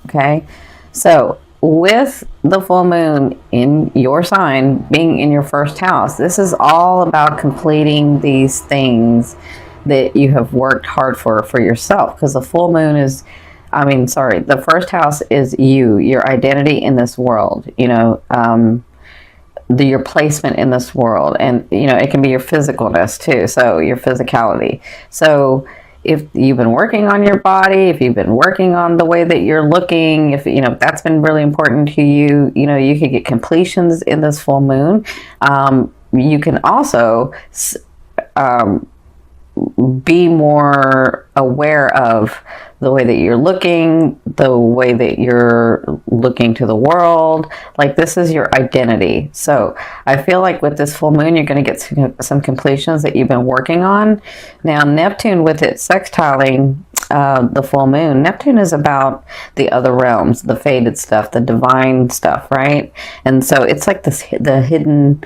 Okay, so with the full moon in your sign being in your first house, this is all about completing these things that you have worked hard for yourself, because the full moon is, the first house is your identity in this world, your placement in this world, and it can be your physicalness too, so your physicality. So if you've been working on your body, if you've been working on the way that you're looking, if that's been really important to you, you could get completions in this full moon. You can also be more aware of the way that you're looking, the way that you're looking to the world. Like, this is your identity. So I feel like with this full moon, you're going to get some completions that you've been working on. Now, Neptune, with it sextiling the full moon, Neptune is about the other realms, the faded stuff, the divine stuff, right? And so it's like this, the hidden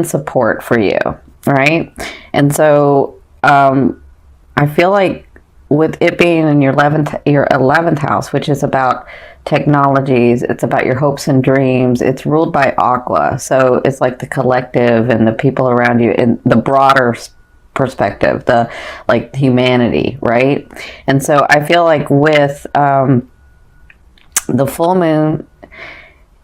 support for you, right? And so I feel like with it being in your 11th house, which is about technologies, it's about your hopes and dreams. It's ruled by Aqua, so it's like the collective and the people around you in the broader perspective, the like humanity, right? And so I feel like with the full moon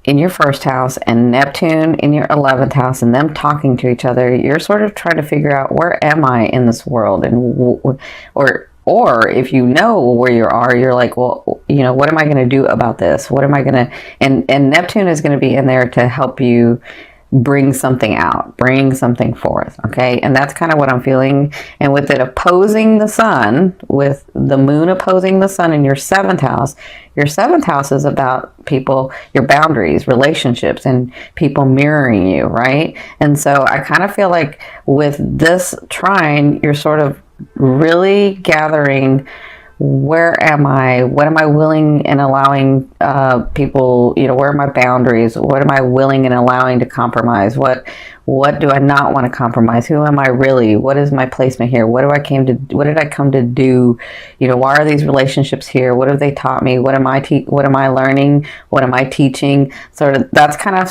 in your first house and Neptune in your 11th house and them talking to each other, you're sort of trying to figure out, where am I in this world? And or if you know where you are, you're like, well, what am I going to do about this? What am I going to, and Neptune is going to be in there to help you bring something out, bring something forth. Okay. And that's kind of what I'm feeling. And with it opposing the sun, with the moon opposing the sun in your 7th house is about people, your boundaries, relationships, and people mirroring you, right? And so I kind of feel like with this trine, you're sort of really gathering, where am I? What am I willing and allowing people, where are my boundaries? What am I willing and allowing to compromise? What do I not want to compromise? Who am I really? What is my placement here? What did I come to do? Why are these relationships here? What have they taught me? What am I learning? What am I teaching? Sort of, that's kind of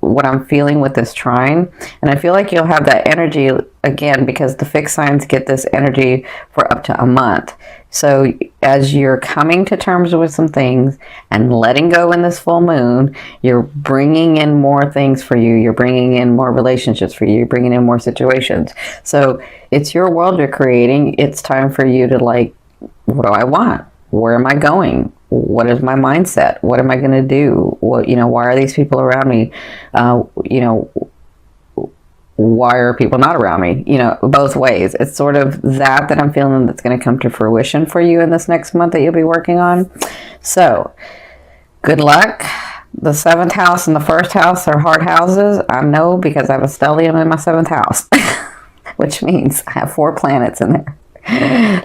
what I'm feeling with this trine. And I feel like you'll have that energy again, because the fixed signs get this energy for up to a month. So as you're coming to terms with some things and letting go in this full moon, you're bringing in more things for you. You're bringing in more relationships for you. You're bringing in more situations. So it's your world you're creating. It's time for you to, like, what do I want? Where am I going? What is my mindset? What am I going to do? Why are these people around me? Why are people not around me? Both ways. It's sort of that I'm feeling that's going to come to fruition for you in this next month that you'll be working on. So, good luck. The 7th house and the 1st house are hard houses. I know, because I have a stellium in my 7th house, which means I have 4 planets in there.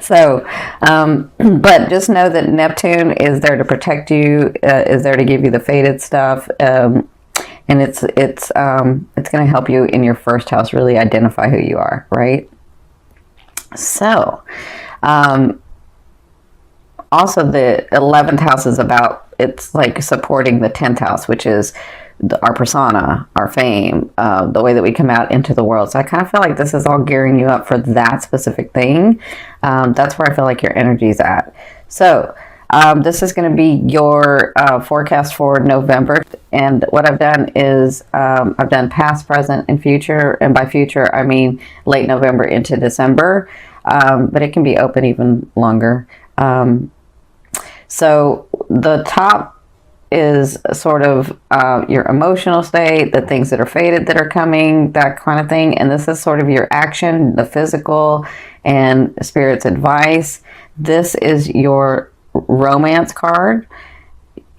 So, but just know that Neptune is there to protect you, is there to give you the faded stuff, and it's going to help you in your 1st house really identify who you are, right? So, also the 11th house is about, it's like supporting the 10th house, which is our persona, our fame, the way that we come out into the world. So I kind of feel like this is all gearing you up for that specific thing. That's where I feel like your energy is at. So this is going to be your forecast for November. And what I've done is I've done past, present, and future. And by future, I mean late November into December. But it can be open even longer. So the top is sort of your emotional state, the things that are faded that are coming, that kind of thing. And this is sort of your action, the physical, and Spirit's advice. This is your romance card.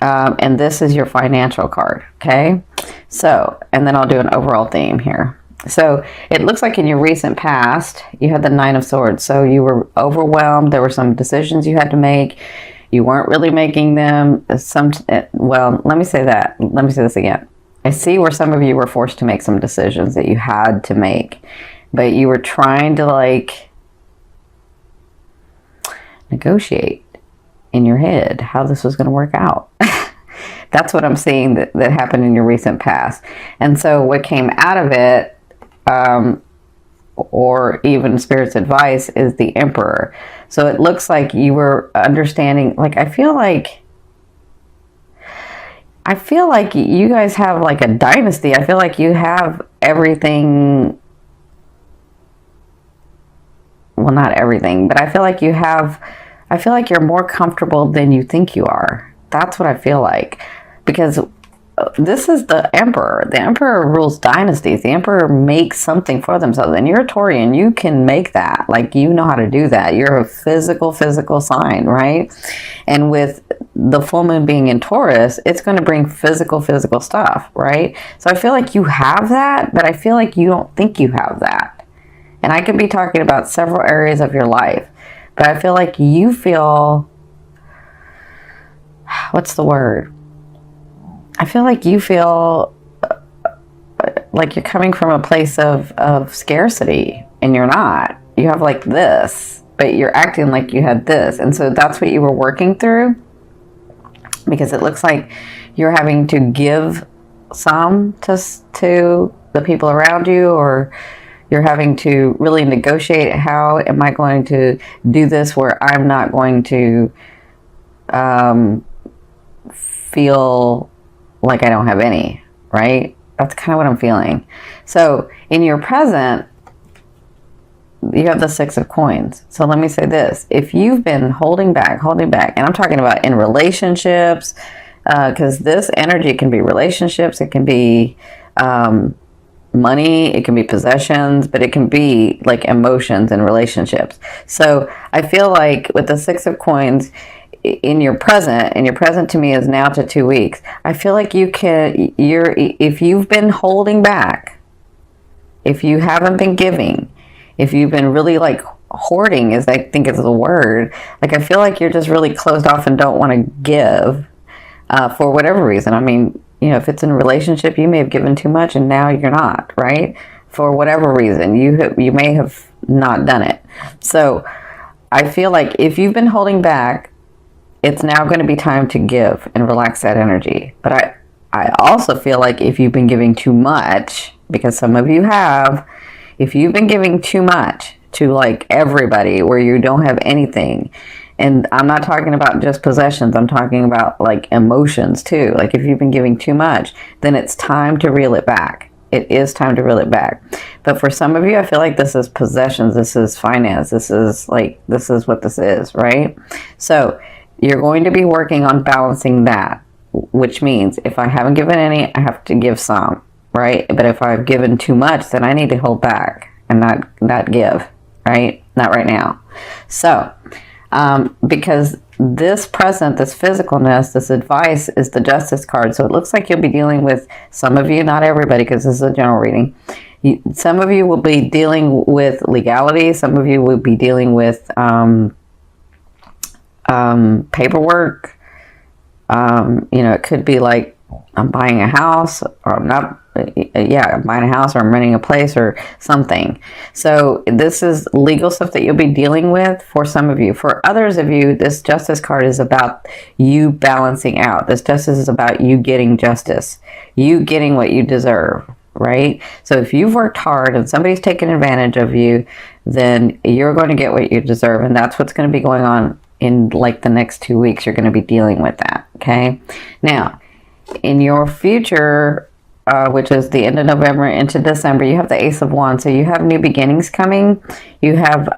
And this is your financial card. Okay. So, and then I'll do an overall theme here. So it looks like in your recent past, you had the 9 of Swords. So you were overwhelmed. There were some decisions you had to make. You weren't really making them. Well, let me say that. Let me say this again. I see where some of you were forced to make some decisions that you had to make, but you were trying to, like, negotiate. in your head how this was going to work out. That's what I'm seeing that happened in your recent past. And so what came out of it, or even Spirit's advice, is the Emperor. So it looks like you were understanding, like, I feel like you guys have like a dynasty. I feel like you have everything. Well, not everything, but I feel like you're more comfortable than you think you are. That's what I feel like. Because this is the Emperor. The Emperor rules dynasties. The Emperor makes something for themselves. And you're a Taurian. You can make that. Like, you know how to do that. You're a physical sign, right? And with the full moon being in Taurus, it's going to bring physical stuff, right? So I feel like you have that, but I feel like you don't think you have that. And I could be talking about several areas of your life, but I feel like you feel, what's the word? I feel like you feel like you're coming from a place of scarcity, and you're not. You have like this, but you're acting like you had this. And so that's what you were working through, because it looks like you're having to give some to the people around you, or you're having to really negotiate, how am I going to do this where I'm not going to feel like I don't have any, right? That's kind of what I'm feeling. So in your present, you have the 6 of coins. So let me say this. If you've been holding back, and I'm talking about in relationships, because this energy can be relationships, it can be money, it can be possessions, but it can be like emotions and relationships. So I feel like with the 6 of coins, in your present to me is now to 2 weeks. I feel like if you've been holding back, if you haven't been giving, if you've been really like hoarding, is I think is the word. Like, I feel like you're just really closed off and don't want to give for whatever reason. I mean, you know, if it's in a relationship, you may have given too much and now you're not, right? For whatever reason, you may have not done it. So I feel like if you've been holding back, it's now going to be time to give and relax that energy. But I also feel like if you've been giving too much, because some of you have, if you've been giving too much to like everybody where you don't have anything, and I'm not talking about just possessions, I'm talking about like emotions too. Like, if you've been giving too much, then it's time to reel it back. It is time to reel it back. But for some of you, I feel like this is possessions, this is finance, this is what this is, right? So you're going to be working on balancing that, which means if I haven't given any, I have to give some, right? But if I've given too much, then I need to hold back and not give, right? Not right now. So, because this present, this physicalness, this advice is the Justice card. So it looks like you'll be dealing with, some of you, not everybody, because this is a general reading. Some of you will be dealing with legality. Some of you will be dealing with paperwork. It could be like, I'm buying a house, or I'm not, I'm buying a house, or I'm renting a place or something. So this is legal stuff that you'll be dealing with for some of you. For others of you, this Justice card is about you balancing out. This Justice is about you getting justice, you getting what you deserve, right? So if you've worked hard and somebody's taken advantage of you, then you're going to get what you deserve. And that's what's going to be going on in like the next 2 weeks. You're going to be dealing with that, okay? Now, in your future, which is the end of November into December, you have the Ace of Wands. So you have new beginnings coming. You have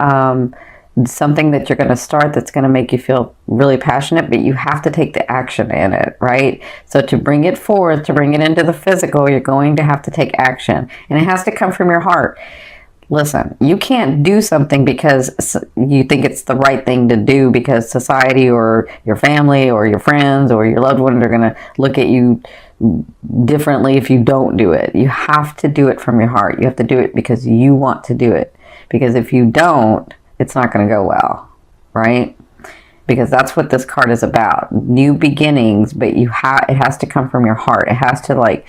something that you're going to start that's going to make you feel really passionate, but you have to take the action in it, right? So to bring it forth, to bring it into the physical, you're going to have to take action. And it has to come from your heart. Listen, you can't do something because you think it's the right thing to do because society or your family or your friends or your loved ones are going to look at you differently if you don't do it. You have to do it from your heart. You have to do it because you want to do it. Because if you don't, it's not going to go well, right? Because that's what this card is about. New beginnings, but it has to come from your heart. It has to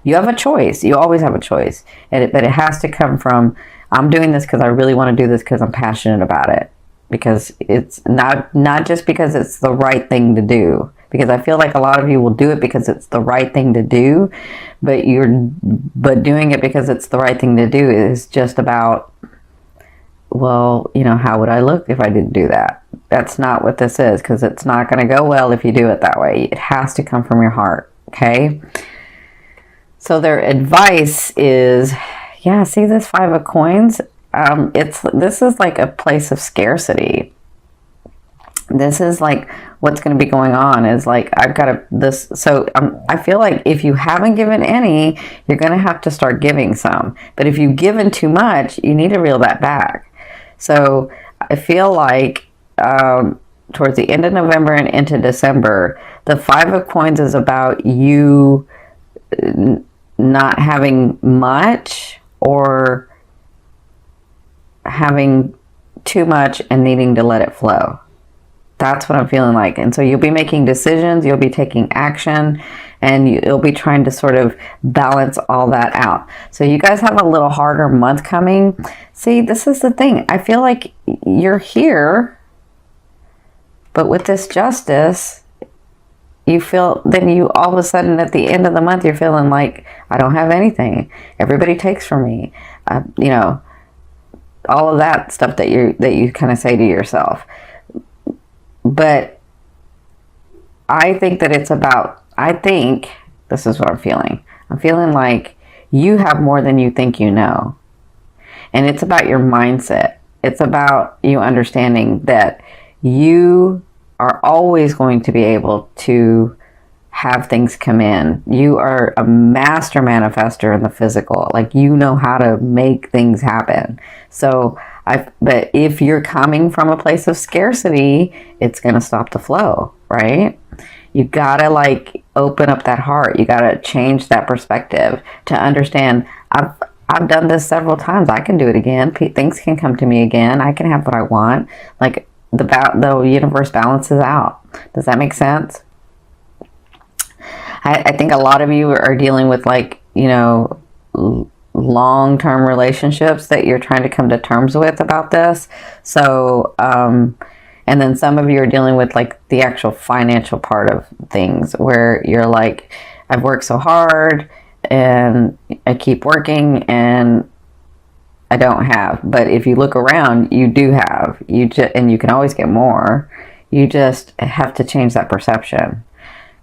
you have a choice. You always have a choice. But it has to come from, I'm doing this because I really want to do this because I'm passionate about it. because it's not just because it's the right thing to do, because I feel like a lot of you will do it because it's the right thing to do, but doing it because it's the right thing to do is just about, well, how would I look if I didn't do that? That's not what this is, because it's not going to go well if you do it that way. It has to come from your heart, okay? So their advice is, yeah, see this 5 of coins? This is like a place of scarcity. This is like what's going to be going on is like, I've got this. So I feel like if you haven't given any, you're going to have to start giving some. But if you've given too much, you need to reel that back. So I feel like towards the end of November and into December, the 5 of coins is about you not having much or having too much and needing to let it flow. That's what I'm feeling like. And so you'll be making decisions, you'll be taking action, and you'll be trying to sort of balance all that out. So you guys have a little harder month coming. See, this is the thing. I feel like you're here, but with this justice, you feel, then you all of a sudden at the end of the month, you're feeling like, I don't have anything. Everybody takes from me. All of that stuff that you kind of say to yourself. But I think that this is what I'm feeling. I'm feeling like you have more than you think you know. And it's about your mindset. It's about you understanding that you are always going to be able to have things come in. You are a master manifester in the physical. Like, you know how to make things happen. So but if you're coming from a place of scarcity, it's going to stop the flow, right? You got to like open up that heart. You got to change that perspective to understand, I've done this several times. I can do it again. Things can come to me again. I can have what I want. Like, the universe balances out. Does that make sense? I think a lot of you are dealing with like, long-term relationships that you're trying to come to terms with about this. So, and then some of you are dealing with like the actual financial part of things where you're like, I've worked so hard and I keep working and I don't have. But if you look around, you do have. And you can always get more. You just have to change that perception.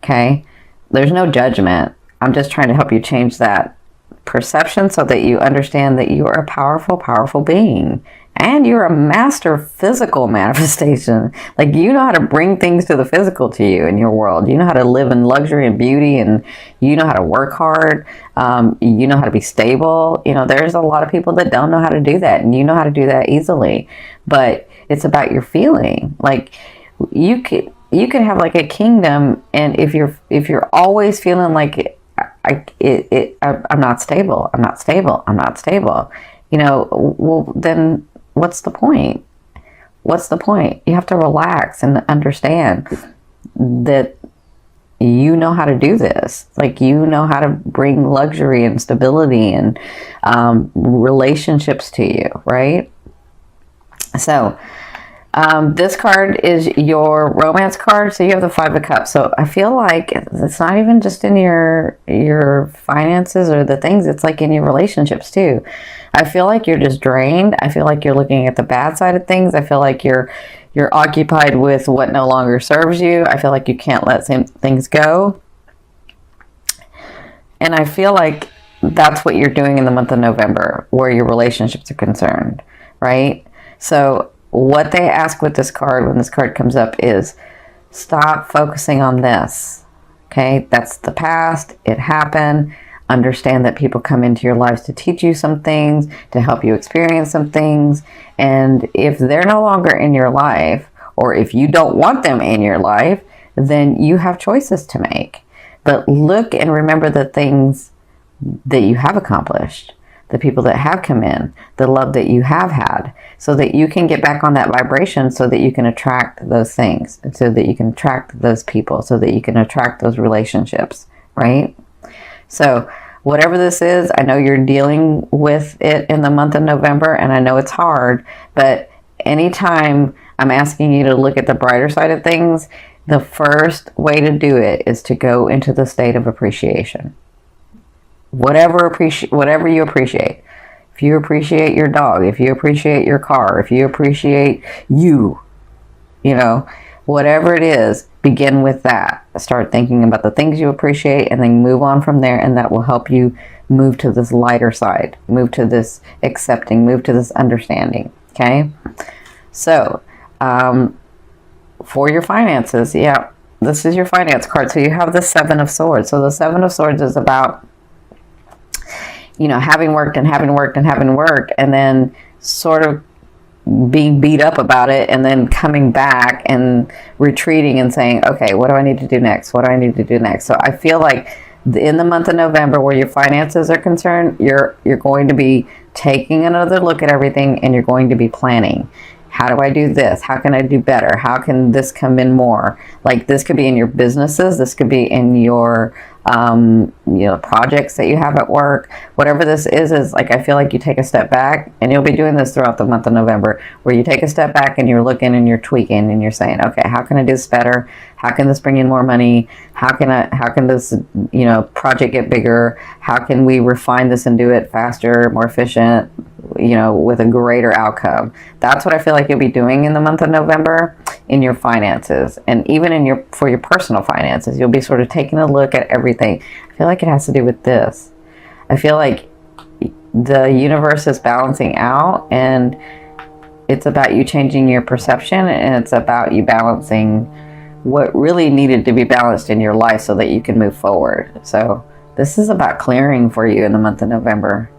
Okay? There's no judgment. I'm just trying to help you change that perception so that you understand that you are a powerful, powerful being. And you're a master physical manifestation. Like, you know how to bring things to the physical to you in your world. You know how to live in luxury and beauty, and you know how to work hard. You know how to be stable. There's a lot of people that don't know how to do that, and you know how to do that easily. But it's about your feeling. Like, you can have like a kingdom, and if you're always feeling like I'm not stable, well, then what's the point? You have to relax and understand that you know how to do this. Like, you know how to bring luxury and stability and relationships to you, right? So, this card is your romance card. So you have the 5 of Cups. So I feel like it's not even just in your finances or the things. It's like in your relationships too. I feel like you're just drained. I feel like you're looking at the bad side of things. I feel like you're occupied with what no longer serves you. I feel like you can't let things go. And I feel like that's what you're doing in the month of November, where your relationships are concerned, right? So what they ask with this card, when this card comes up, is stop focusing on this. Okay, that's the past. It happened. Understand that people come into your lives to teach you some things, to help you experience some things. And if they're no longer in your life, or if you don't want them in your life, then you have choices to make. But look and remember the things that you have accomplished, the people that have come in, the love that you have had, so that you can get back on that vibration, so that you can attract those things, so that you can attract those people, so that you can attract those relationships, right? So whatever this is, I know you're dealing with it in the month of November, and I know it's hard, but anytime I'm asking you to look at the brighter side of things. The first way to do it is to go into the state of appreciation. Whatever you appreciate. If you appreciate your dog, if you appreciate your car, if you appreciate you, whatever it is, begin with that. Start thinking about the things you appreciate and then move on from there, and that will help you move to this lighter side, move to this accepting, move to this understanding. Okay? So, for your finances, this is your finance card. So you have the Seven of Swords. So the Seven of Swords is about, having worked and then sort of being beat up about it, and then coming back and retreating and saying, okay, what do I need to do next? What do I need to do next? So I feel like in the month of November, where your finances are concerned, you're going to be taking another look at everything, and you're going to be planning. How do I do this? How can I do better? How can this come in more? Like, this could be in your businesses. This could be in your, projects that you have at work. Whatever this is like, I feel like you take a step back, and you'll be doing this throughout the month of November, where you take a step back and you're looking and you're tweaking and you're saying, okay, how can I do this better? How can this bring in more money? How can this, project get bigger? How can we refine this and do it faster, more efficient, with a greater outcome? That's what I feel like you'll be doing in the month of November in your finances, and even for your personal finances. You'll be sort of taking a look at everything. I feel like it has to do with this. I feel like the universe is balancing out, and it's about you changing your perception, and it's about you balancing what really needed to be balanced in your life so that you can move forward. So this is about clearing for you in the month of November.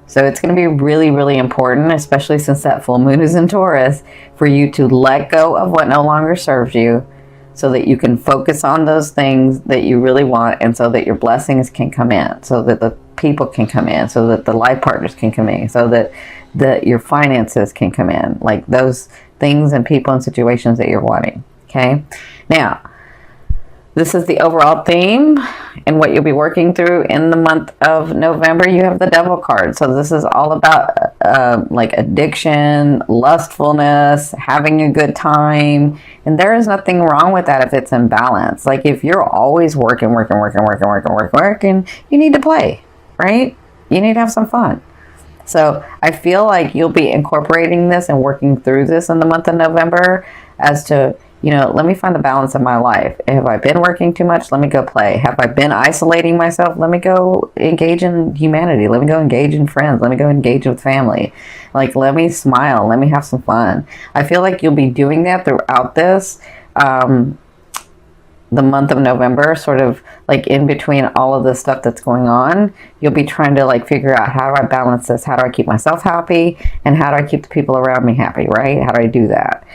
So it's going to be really, really important, especially since that full moon is in Taurus, for you to let go of what no longer serves you, so that you can focus on those things that you really want, and so that your blessings can come in, so that the people can come in, so that the life partners can come in, so that your finances can come in, like those things and people and situations that you're wanting. Okay? Now, this is the overall theme and what you'll be working through in the month of November. You have the Devil card. So this is all about like addiction, lustfulness, having a good time. And there is nothing wrong with that if it's in balance. Like, if you're always working, you need to play, right? You need to have some fun. So I feel like you'll be incorporating this and working through this in the month of November as to, let me find the balance in my life. Have I been working too much? Let me go play. Have I been isolating myself? Let me go engage in humanity. Let me go engage in friends. Let me go engage with family. Like, let me smile. Let me have some fun. I feel like you'll be doing that throughout this, the month of November, sort of like in between all of the stuff that's going on. You'll be trying to like figure out, how do I balance this? How do I keep myself happy? And how do I keep the people around me happy, right? How do I do that?